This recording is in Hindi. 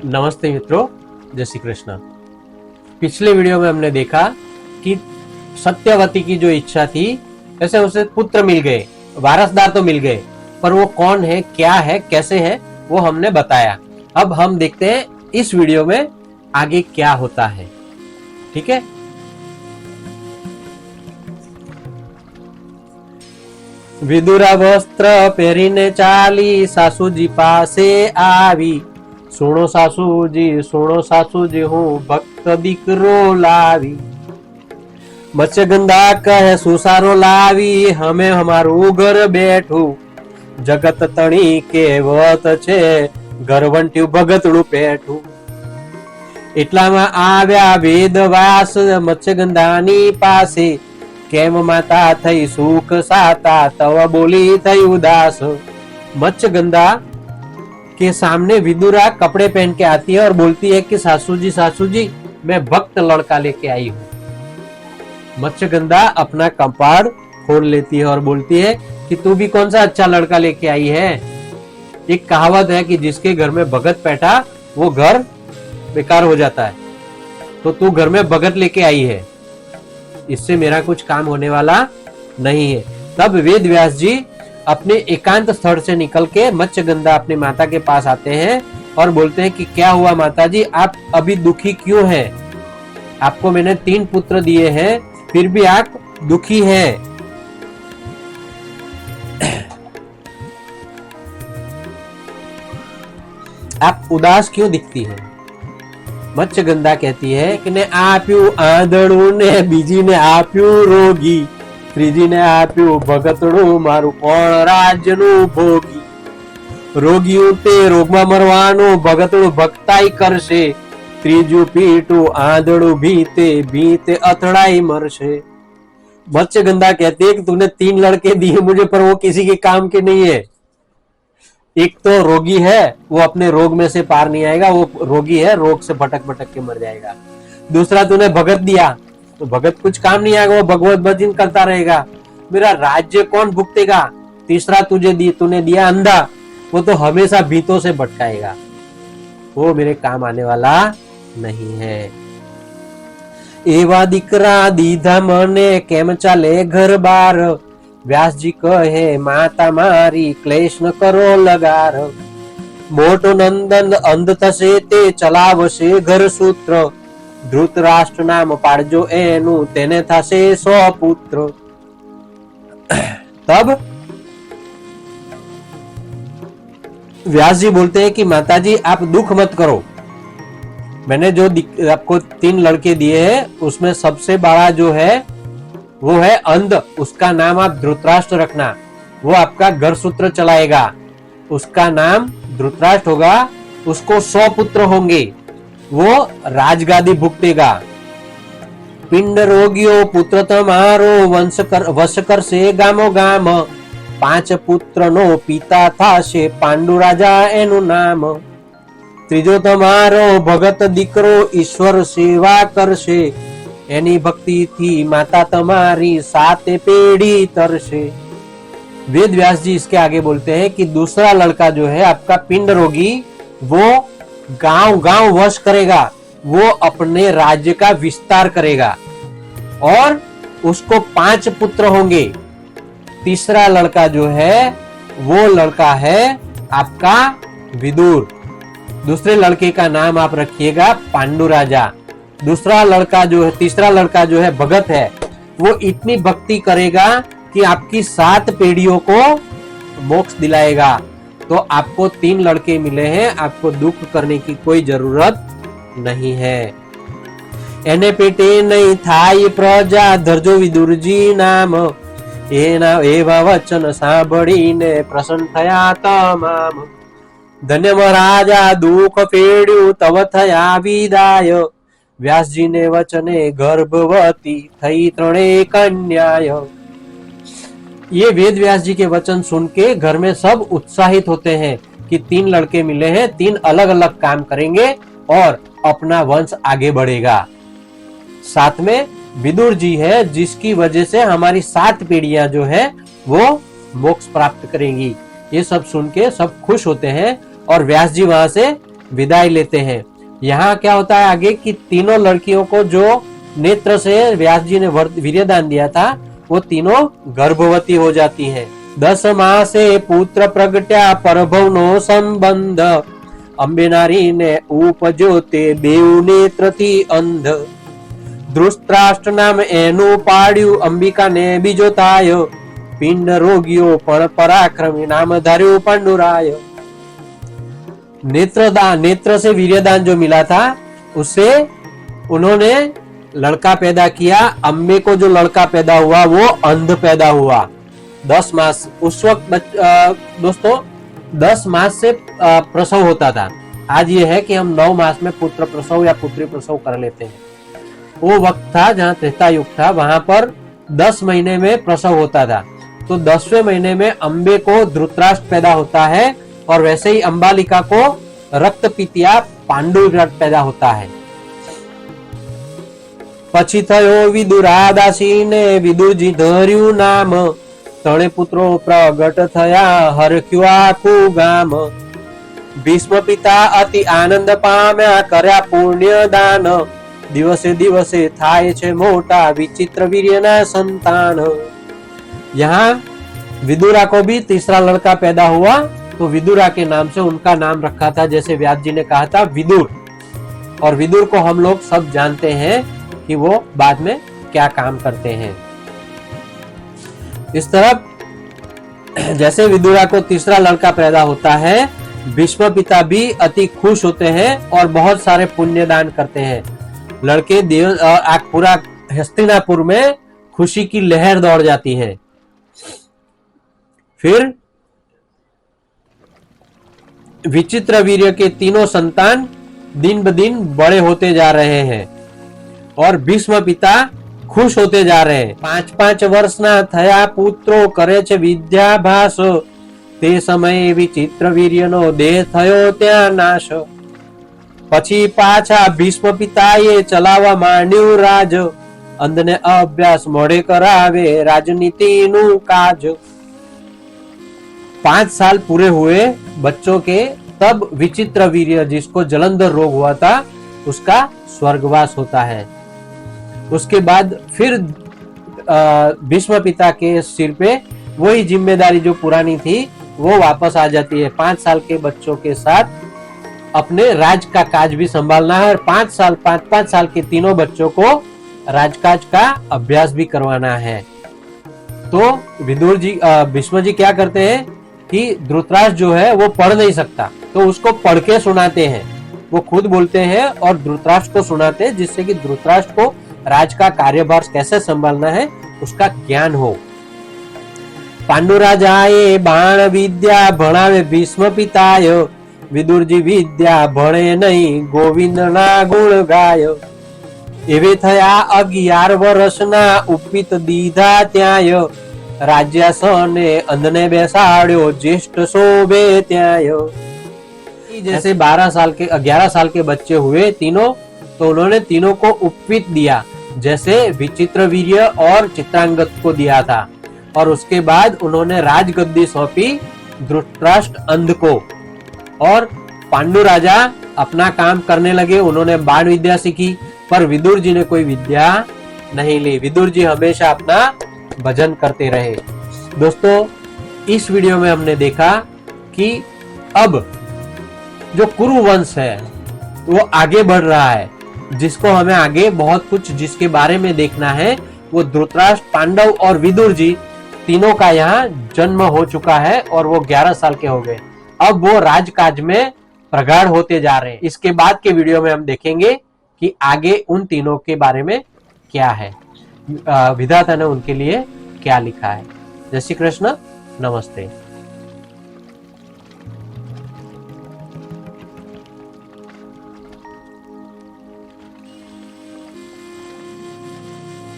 नमस्ते मित्रों, जय श्री कृष्ण। पिछले वीडियो में हमने देखा कि सत्यवती की जो इच्छा थी, ऐसे उसे पुत्र मिल गए, वारसदार तो मिल गए, पर वो कौन है, क्या है, कैसे है, वो हमने बताया। अब हम देखते हैं इस वीडियो में आगे क्या होता है। ठीक है, विदुरा वस्त्र પહેરીને ચાલી સાસુજી પાસે આવી। સુણો સાસુજી હું ભક્ત દીકરો લાવી। મત્સ્યગંધા કહે સુસારો લાવી, હમે હમારું ઘર બેઠું। જગત તણી કહેવત છે, ઘરવંટ્યું ભગતડું પેઠું। એટલામાં આવ્યા વેદવ્યાસ મત્સ્યગંધાની પાસે। કેમ માતા થઈ સુખ સાતા, તવ બોલી થઈ उदास। मत्स्यगंधा के सामने विदुरा कपड़े पहन के आती है और बोलती है कि सासू जी मैं भक्त लड़का लेके आई हूँ। मत्स्यगंधा अपना कपाड़ खोल लेती है और बोलती है कि तू भी कौन सा अच्छा लड़का लेके आई है। एक कहावत है कि जिसके घर में भगत बैठा वो घर बेकार हो जाता है, तो तू घर में भगत लेके आई है, इससे मेरा कुछ काम होने वाला नहीं है। तब वेद व्यास जी अपने एकांत स्थल से निकल के मत्स्यगंधा अपनी माता के पास आते हैं और बोलते हैं कि क्या हुआ माता जी, आप अभी दुखी क्यों हैं? आपको मैंने 3 पुत्र दिए हैं, फिर भी आप दुखी हैं। आप उदास क्यों दिखती हैं? मत्स्यगंधा कहती है कि ने आप्यू आंधळू ने बीजी ने आप्यू रोगी, त्रीजी ने आप्यू भगतड़ू, मारू कोण राज्यनु भोगी। रोगियों ते रोगमा मरवानो, भगतड़ू भक्ताई करशे। त्रीजू पीटू आंधळू भीते, भीते अथड़ाई मरशे। मत्स्यगंधा कहती है कि तूने 3 लड़के दिए मुझे, पर वो किसी के काम के नहीं है। एक तो रोगी है, वो अपने रोग में से पार नहीं आएगा, वो रोगी है, रोग से भटक भटक के मर जाएगा। दूसरा तूने भगत दिया, तो भगत कुछ काम नहीं आएगा, वो भगवत भजन करता रहेगा, मेरा राज्य कौन भुगतेगा। तीसरा तूने दिया अंधा, वो तो हमेशा भीतों से भटकाएगा, वो मेरे काम आने वाला नहीं है। एवा दीकरा दीधा मने, केम चाले घर बार। व्यास जी कहे माता मारी, क्लेश न करो लगार। मोटो नंदन अंध थशे ते, चलावशे घर सूत्र। धृतराष्ट्र नाम पाड़जो एनु, तेने थशे 100 पुत्र। तब व्यास जी बोलते हैं कि माता जी आप दुख मत करो, मैंने जो आपको 3 लड़के दिए हैं उसमें सबसे बड़ा जो है वो है अंध, उसका नाम आप धृतराष्ट्र रखना, वो आपका घर सूत्र चलाएगा, उसका नाम धृतराष्ट्र होगा, उसको 100 पुत्र होंगे, वो राजगादी भुगतेगा। पिंड रोगियो पुत्र तमारो, वश कर से गामो गाम। 5 पुत्र नो पिता थाशे, पांडु राजा एनु नाम। त्रीजो तमारो भगत दीकरो, ईश्वर सेवा करशे। एनी भक्ति थी माता तमारी, 7 पेढ़ी तरसे। वेद व्यास जी इसके आगे बोलते हैं कि दूसरा लड़का जो है आपका पिंड रोगी, वो गांव गांव वश करेगा, वो अपने राज्य का विस्तार करेगा और उसको 5 पुत्र होंगे। तीसरा लड़का जो है वो लड़का है आपका विदुर। दूसरे लड़के का नाम आप रखिएगा पांडु राजा। तीसरा लड़का जो है भगत है, वो इतनी भक्ति करेगा कि आपकी 7 पीढ़ियों को मोक्ष दिलाएगा। तो आपको 3 लड़के मिले हैं, आपको दुख करने की कोई जरूरत नहीं है। एने पेटे नहीं थाई प्रजा, धरजो विदुरजी नाम। एवा वचन सांभळीने प्रसन्न थया तमाम। धन्य महाराजा दुख पेड्यू, तव थया विदाय। व्यास जी ने वचने गर्भवती, थई 3 कन्याय। ये वेद व्यास जी के वचन सुन के घर में सब उत्साहित होते हैं कि 3 लड़के मिले हैं, 3 अलग अलग काम करेंगे और अपना वंश आगे बढ़ेगा। साथ में विदुर जी है, जिसकी वजह से हमारी 7 पीढ़ियां जो है वो मोक्ष प्राप्त करेंगी। ये सब सुन के सब खुश होते हैं और व्यास जी वहां से विदाई लेते हैं। यहाँ क्या होता है आगे कि तीनों लड़कियों को जो नेत्र से व्यास जी ने वीर्यदान दिया था वो तीनों गर्भवती हो जाती हैं। 10 मासे पुत्र प्रगट्या परभव नो संबंध अंबे नारी ने उपजो ते बेउ नेत्र थी अंध। ધૃતરાષ્ટ્ર નામ એનું પાડ્યું અંબિકા ને બીજો તાય પિંડ રોગીઓ પણ પરાક્રમી નામ ધાર્યું પાંડુરાય। नेत्र से वीर्यदान जो मिला था उससे उन्होंने लड़का पैदा किया। अम्बे को जो लड़का पैदा हुआ वो अंध पैदा हुआ। 10 मास उस वक्त दोस्तों 10 मास से प्रसव होता था। आज ये है कि हम 9 मास में पुत्र प्रसव या पुत्री प्रसव कर लेते हैं। वो वक्त था जहाँ त्रेता युग था, वहां पर 10 महीने में प्रसव होता था। तो 10वें महीने में अंबे को धृतराष्ट्र पैदा होता है और वैसे ही अंबालिका को रक्तपितिया पांडुरट पैदा होता है। પછી થયો વિદુરાદાસી ને વિદુજી ધર્યું નામ ત્રણે પુત્રો પ્રગટ થયા હરખ્યું આખું ગામ। ભીષ્મ પિતા અતિ આનંદ પામ્યા કર્યા પુણ્ય દાન दिवसे दिवसे थाय छे मोटा विचित्र वीर्यना संतान। यहाँ विदुरा को भी तीसरा लड़का पैदा हुआ तो विदुरा के नाम से उनका नाम रखा था, जैसे व्यास जी ने कहा था विदुर। और विदुर को हम लोग सब जानते हैं कि वो बाद में क्या काम करते हैं। इस तरह जैसे विदुरा को तीसरा लड़का पैदा होता है, भीष्म पिता भी अति खुश होते हैं और बहुत सारे पुण्य दान करते हैं। लड़के पूरा हस्तिनापुर में खुशी की लहर दौड़ जाती है। फिर विचित्र वीर्य के तीनों संतान दिन ब दिन बड़े होते जा रहे हैं और भीष्म पिता खुश होते जा रहे हैं। 5-5 वर्षना थया पुत्रो करे छे विद्याभ्यास ते समये विचित्र वीर्यनो देह थयो त्या नाश। પછી પાછા ભીષ્મ પિતાએ ચલાવવા માંડ્યું રાજ અંધને અભ્યાસ મોડે કરાવે राजनीतिનું કાજ। 5 साल पूरे हुए बच्चों के, तब विचित्र वीर्य जिसको जलंधर रोग हुआ था उसका स्वर्गवास होता है। उसके बाद फिर भीष्म पिता के सिर पे वही जिम्मेदारी जो पुरानी थी वो वापस आ जाती है। 5 साल के बच्चों के साथ अपने राज का काज भी संभालना है और 5-5 साल के तीनों बच्चों को राजकाज का अभ्यास भी करवाना है। तो विदुर जी भीष्म जी क्या करते हैं कि धृतराष्ट्र जो है वो पढ़ नहीं सकता तो उसको पढ़ के सुनाते हैं। वो खुद बोलते हैं और धृतराष्ट्र को सुनाते हैं, जिससे कि धृतराष्ट्र को राज का कार्यभार कैसे संभालना है उसका ज्ञान हो। पांडुराजाए बाण विद्या भणावे भीष्म पिताय विदुर जी विद्या भणे नहीं गोविंद ना गुण गाय। एवे थया 11 वर्षना उपीत दीधा त्याय राज्यासने अंधने बेसाड्यो ज्येष्ठ शोभे त्याय। जैसे 11 साल के बच्चे हुए तीनों, तो उन्होंने तीनों को उपवीत दिया, जैसे विचित्र वीर्य और चित्रांगद को दिया था। और उसके बाद उन्होंने राजगद्दी सौंपी धृतराष्ट्र अंध को और पांडु राजा अपना काम करने लगे। उन्होंने बाण विद्या सीखी, पर विदुर जी ने कोई विद्या नहीं ली। विदुर जी हमेशा अपना भजन करते रहे। दोस्तों, इस वीडियो में हमने देखा कि अब जो कुरु वंश है वो आगे बढ़ रहा है, जिसको हमें आगे बहुत कुछ जिसके बारे में देखना है। वो धृतराष्ट्र, पांडव और विदुर जी तीनों का यहाँ जन्म हो चुका है और वो 11 साल के हो गए। अब वो राजकाज में प्रगाढ़ होते जा रहे हैं। इसके बाद के वीडियो में हम देखेंगे कि आगे उन तीनों के बारे में क्या है, विधाता ने उनके लिए क्या लिखा है। जय श्री कृष्ण, नमस्ते।